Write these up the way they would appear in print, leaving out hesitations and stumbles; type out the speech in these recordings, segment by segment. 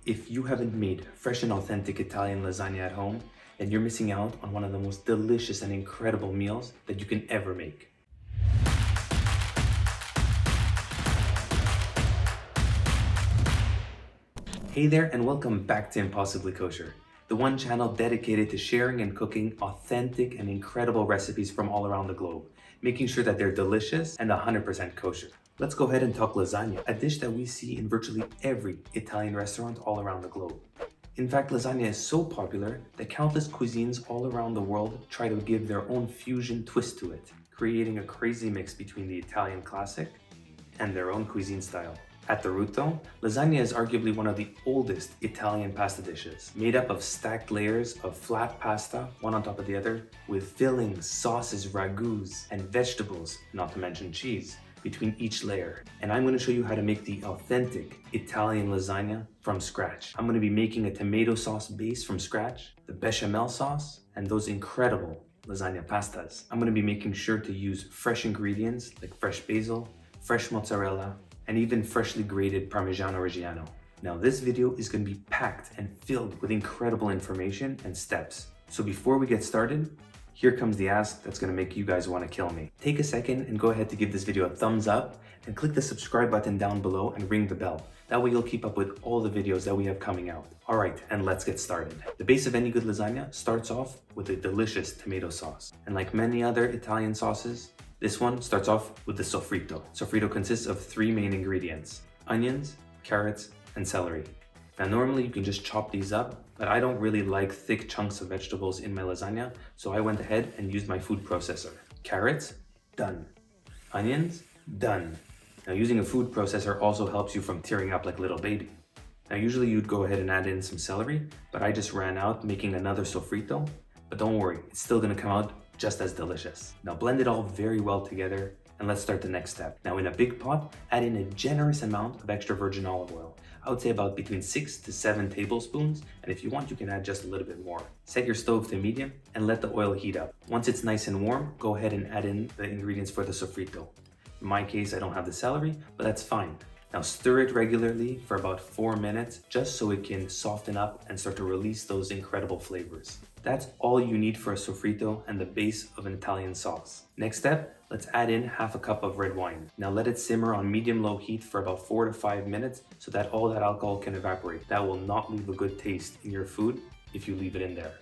If you haven't made fresh and authentic Italian lasagna at home, then you're missing out on one of the most delicious and incredible meals that you can ever make. Hey there, and welcome back to Impossibly Kosher, the one channel dedicated to sharing and cooking authentic and incredible recipes from all around the globe, making sure that they're delicious and 100% kosher. Let's go ahead and talk lasagna, a dish that we see in virtually every Italian restaurant all around the globe. In fact, lasagna is so popular that countless cuisines all around the world try to give their own fusion twist to it, creating a crazy mix between the Italian classic and their own cuisine style. At the root though, lasagna is arguably one of the oldest Italian pasta dishes, made up of stacked layers of flat pasta, one on top of the other, with fillings, sauces, ragouts, and vegetables, not to mention cheese, between each layer. And I'm going to show you how to make the authentic Italian lasagna from scratch. I'm going to be making a tomato sauce base from scratch, the bechamel sauce, and those incredible lasagna pastas. I'm going to be making sure to use fresh ingredients like fresh basil, fresh mozzarella, and even freshly grated Parmigiano Reggiano. Now this video is going to be packed and filled with incredible information and steps. So before we get started, here comes the ask that's going to make you guys want to kill me. Take a second and go ahead to give this video a thumbs up and click the subscribe button down below and ring the bell. That way you'll keep up with all the videos that we have coming out. Alright, and let's get started. The base of any good lasagna starts off with a delicious tomato sauce. And like many other Italian sauces, this one starts off with the sofrito. Sofrito consists of three main ingredients: onions, carrots, and celery. Now normally you can just chop these up, but I don't really like thick chunks of vegetables in my lasagna, so I went ahead and used my food processor. Carrots, done. Onions, done. Now using a food processor also helps you from tearing up like a little baby. Now usually you'd go ahead and add in some celery, but I just ran out making another sofrito. But don't worry, it's still gonna come out just as delicious. Now blend it all very well together and let's start the next step. Now in a big pot, add in a generous amount of extra virgin olive oil. I would say about between 6 to 7 tablespoons, and if you want, you can add just a little bit more. Set your stove to medium and let the oil heat up. Once it's nice and warm, go ahead and add in the ingredients for the sofrito. In my case, I don't have the celery, but that's fine. Now stir it regularly for about 4 minutes, just so it can soften up and start to release those incredible flavors. That's all you need for a sofrito and the base of an Italian sauce. Next step, let's add in half a cup of red wine. Now let it simmer on medium-low heat for about 4 to 5 minutes so that all that alcohol can evaporate. That will not leave a good taste in your food if you leave it in there.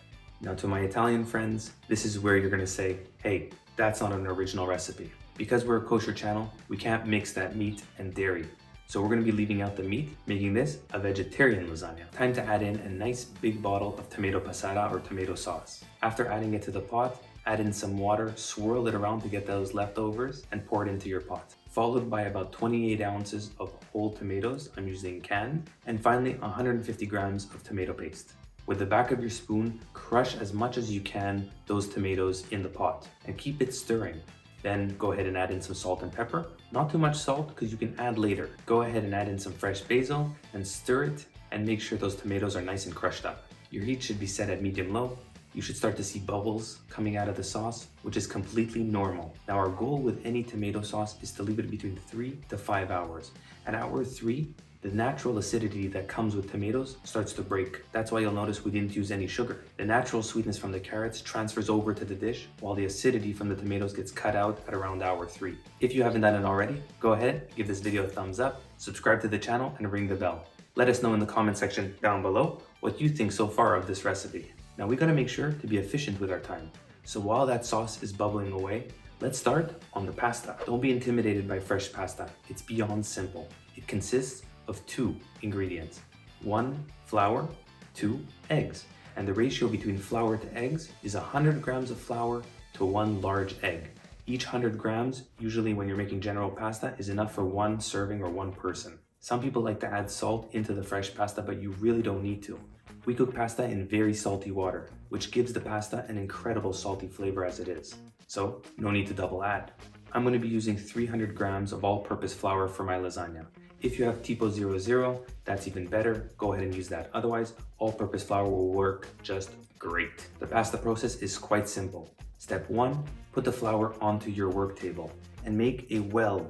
Now to my Italian friends, this is where you're gonna say, hey, that's not an original recipe. Because we're a kosher channel, we can't mix that meat and dairy. So we're going to be leaving out the meat, making this a vegetarian lasagna. Time to add in a nice big bottle of tomato passata or tomato sauce. After adding it to the pot, add in some water, swirl it around to get those leftovers, and pour it into your pot. Followed by about 28 ounces of whole tomatoes, I'm using canned, and finally 150 grams of tomato paste. With the back of your spoon, crush as much as you can those tomatoes in the pot and keep it stirring. Then go ahead and add in some salt and pepper. Not too much salt because you can add later. Go ahead and add in some fresh basil and stir it and make sure those tomatoes are nice and crushed up. Your heat should be set at medium-low. You should start to see bubbles coming out of the sauce, which is completely normal. Now our goal with any tomato sauce is to leave it between 3 to 5 hours. At hour 3, the natural acidity that comes with tomatoes starts to break. That's why you'll notice we didn't use any sugar. The natural sweetness from the carrots transfers over to the dish, while the acidity from the tomatoes gets cut out at around hour 3. If you haven't done it already, go ahead, give this video a thumbs up, subscribe to the channel, and ring the bell. Let us know in the comment section down below what you think so far of this recipe. Now we gotta make sure to be efficient with our time. So while that sauce is bubbling away, let's start on the pasta. Don't be intimidated by fresh pasta. It's beyond simple. It consists of 2 ingredients: 1 flour, 2 eggs. And the ratio between flour to eggs is 100 grams of flour to 1 large egg. Each 100 grams, usually when you're making general pasta, is enough for 1 serving or 1 person. Some people like to add salt into the fresh pasta, but you really don't need to. We cook pasta in very salty water, which gives the pasta an incredible salty flavor as it is. So no need to double add. I'm going to be using 300 grams of all-purpose flour for my lasagna. If you have Tipo 00, that's even better. Go ahead and use that. Otherwise, all-purpose flour will work just great. The pasta process is quite simple. Step 1, put the flour onto your work table and make a well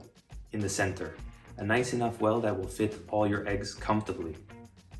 in the center. A nice enough well that will fit all your eggs comfortably.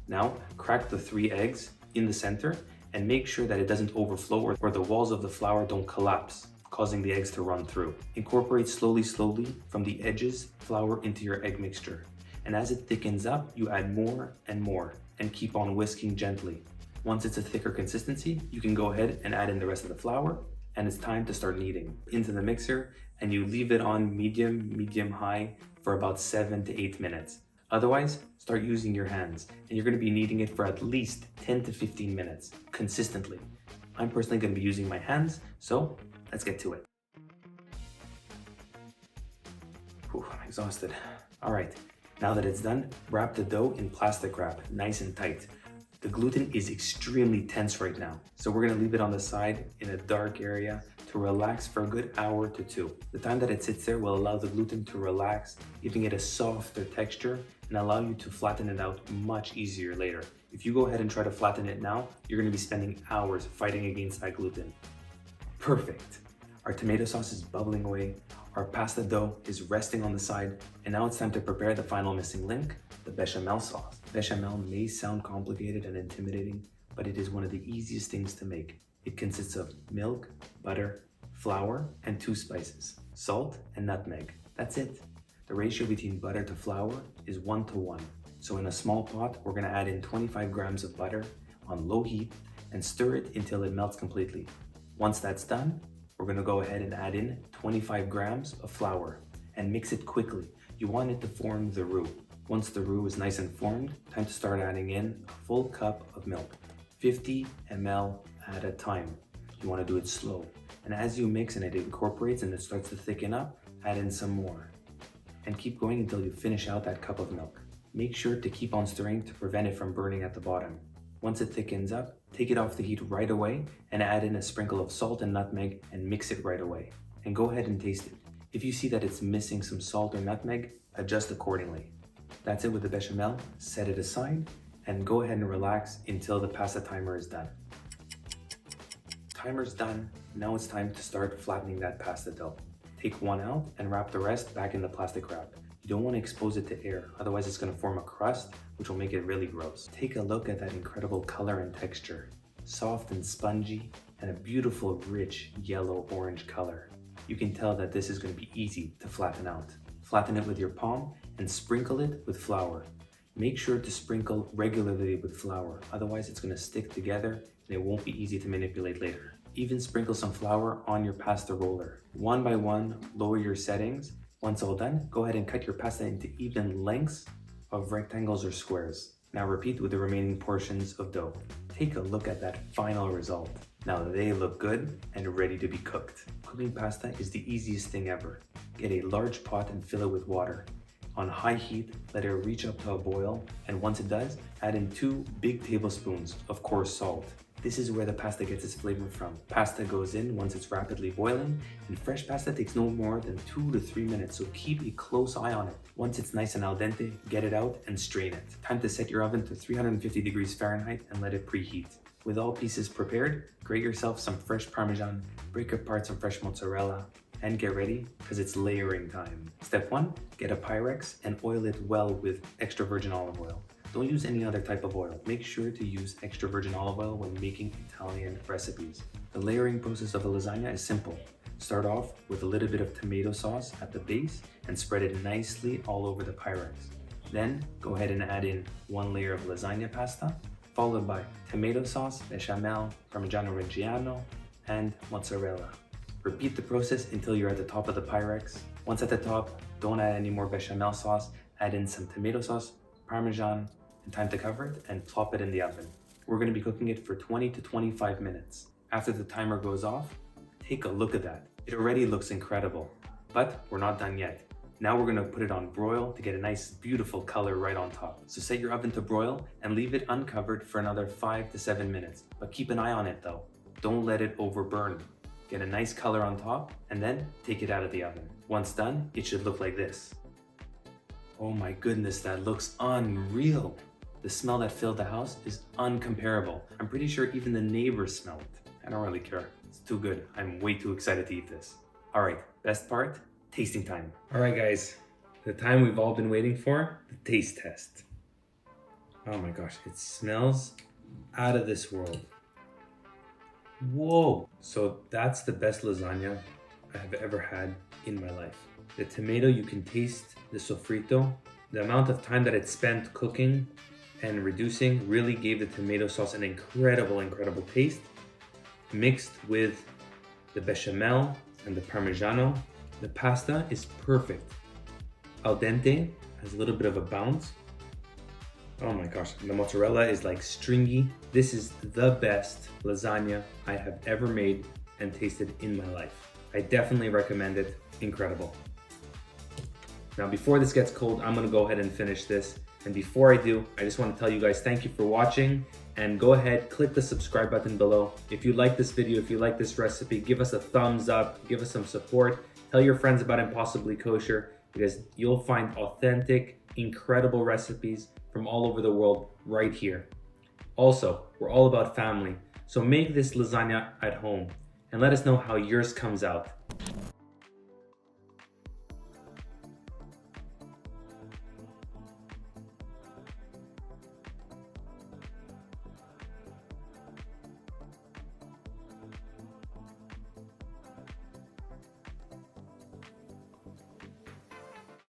Now, crack the 3 eggs in the center and make sure that it doesn't overflow or the walls of the flour don't collapse, causing the eggs to run through. Incorporate slowly from the edges flour into your egg mixture. And as it thickens up, you add more and more and keep on whisking gently. Once it's a thicker consistency, you can go ahead and add in the rest of the flour, and it's time to start kneading into the mixer, and you leave it on medium high for about 7 to 8 minutes. Otherwise, start using your hands, and you're going to be kneading it for at least 10 to 15 minutes consistently. I'm personally going to be using my hands, so let's get to it. Whew, I'm exhausted. All right, now that it's done, wrap the dough in plastic wrap, nice and tight. The gluten is extremely tense right now, so we're gonna leave it on the side in a dark area to relax for a good hour to 2. The time that it sits there will allow the gluten to relax, giving it a softer texture and allow you to flatten it out much easier later. If you go ahead and try to flatten it now, you're gonna be spending hours fighting against that gluten. Perfect. Our tomato sauce is bubbling away, our pasta dough is resting on the side, and now it's time to prepare the final missing link, the bechamel sauce. Bechamel may sound complicated and intimidating, but it is one of the easiest things to make. It consists of milk, butter, flour, and 2 spices, salt and nutmeg. That's it. The ratio between butter to flour is 1 to 1. So in a small pot, we're gonna add in 25 grams of butter on low heat and stir it until it melts completely. Once that's done, we're gonna go ahead and add in 25 grams of flour and mix it quickly. You want it to form the roux. Once the roux is nice and formed, time to start adding in a full cup of milk, 50 ml at a time. You wanna do it slow. And as you mix and it incorporates and it starts to thicken up, add in some more. And keep going until you finish out that cup of milk. Make sure to keep on stirring to prevent it from burning at the bottom. Once it thickens up, take it off the heat right away and add in a sprinkle of salt and nutmeg and mix it right away. And go ahead and taste it. If you see that it's missing some salt or nutmeg, adjust accordingly. That's it with the bechamel. Set it aside and go ahead and relax until the pasta timer is done. Timer's done. Now it's time to start flattening that pasta dough. Take one out and wrap the rest back in the plastic wrap. You don't want to expose it to air, otherwise it's going to form a crust, which will make it really gross. Take a look at that incredible color and texture. Soft and spongy, and a beautiful, rich, yellow-orange color. You can tell that this is going to be easy to flatten out. Flatten it with your palm and sprinkle it with flour. Make sure to sprinkle regularly with flour, otherwise it's going to stick together and it won't be easy to manipulate later. Even sprinkle some flour on your pasta roller. One by one, lower your settings. Once all done, go ahead and cut your pasta into even lengths of rectangles or squares. Now repeat with the remaining portions of dough. Take a look at that final result. Now they look good and ready to be cooked. Cooking pasta is the easiest thing ever. Get a large pot and fill it with water. On high heat, let it reach up to a boil, and once it does, add in 2 big tablespoons of coarse salt. This is where the pasta gets its flavor from. Pasta goes in once it's rapidly boiling, and fresh pasta takes no more than 2 to 3 minutes, so keep a close eye on it. Once it's nice and al dente, get it out and strain it. Time to set your oven to 350 degrees Fahrenheit and let it preheat. With all pieces prepared, grate yourself some fresh Parmesan, break apart some fresh mozzarella, and get ready because it's layering time. Step 1, get a Pyrex and oil it well with extra virgin olive oil. Don't use any other type of oil. Make sure to use extra virgin olive oil when making Italian recipes. The layering process of a lasagna is simple. Start off with a little bit of tomato sauce at the base and spread it nicely all over the Pyrex. Then go ahead and add in 1 layer of lasagna pasta, followed by tomato sauce, bechamel, Parmigiano Reggiano, and mozzarella. Repeat the process until you're at the top of the Pyrex. Once at the top, don't add any more bechamel sauce, add in some tomato sauce, Parmesan, and time to cover it and plop it in the oven. We're going to be cooking it for 20 to 25 minutes. After the timer goes off, take a look at that. It already looks incredible, but we're not done yet. Now we're going to put it on broil to get a nice beautiful color right on top. So set your oven to broil and leave it uncovered for another 5 to 7 minutes, but keep an eye on it though. Don't let it overburn. Get a nice color on top and then take it out of the oven. Once done, it should look like this. Oh my goodness, that looks unreal. The smell that filled the house is uncomparable. I'm pretty sure even the neighbors smell it. I don't really care. It's too good. I'm way too excited to eat this. All right, best part, tasting time. All right guys, the time we've all been waiting for, the taste test. Oh my gosh, it smells out of this world. Whoa! So that's the best lasagna I have ever had in my life. The tomato, you can taste the sofrito. The amount of time that it spent cooking and reducing really gave the tomato sauce an incredible taste. Mixed with the bechamel and the parmigiano. The pasta is perfect. Al dente, has a little bit of a bounce. Oh my gosh, the mozzarella is like stringy. This is the best lasagna I have ever made and tasted in my life. I definitely recommend it. Incredible. Now before this gets cold, I'm gonna go ahead and finish this. And before I do, I just want to tell you guys thank you for watching, and go ahead, click the subscribe button below. If you like this video, if you like this recipe, give us a thumbs up, give us some support. Tell your friends about Impossibly Kosher, because you'll find authentic, incredible recipes from all over the world right here. Also, we're all about family, so make this lasagna at home and let us know how yours comes out.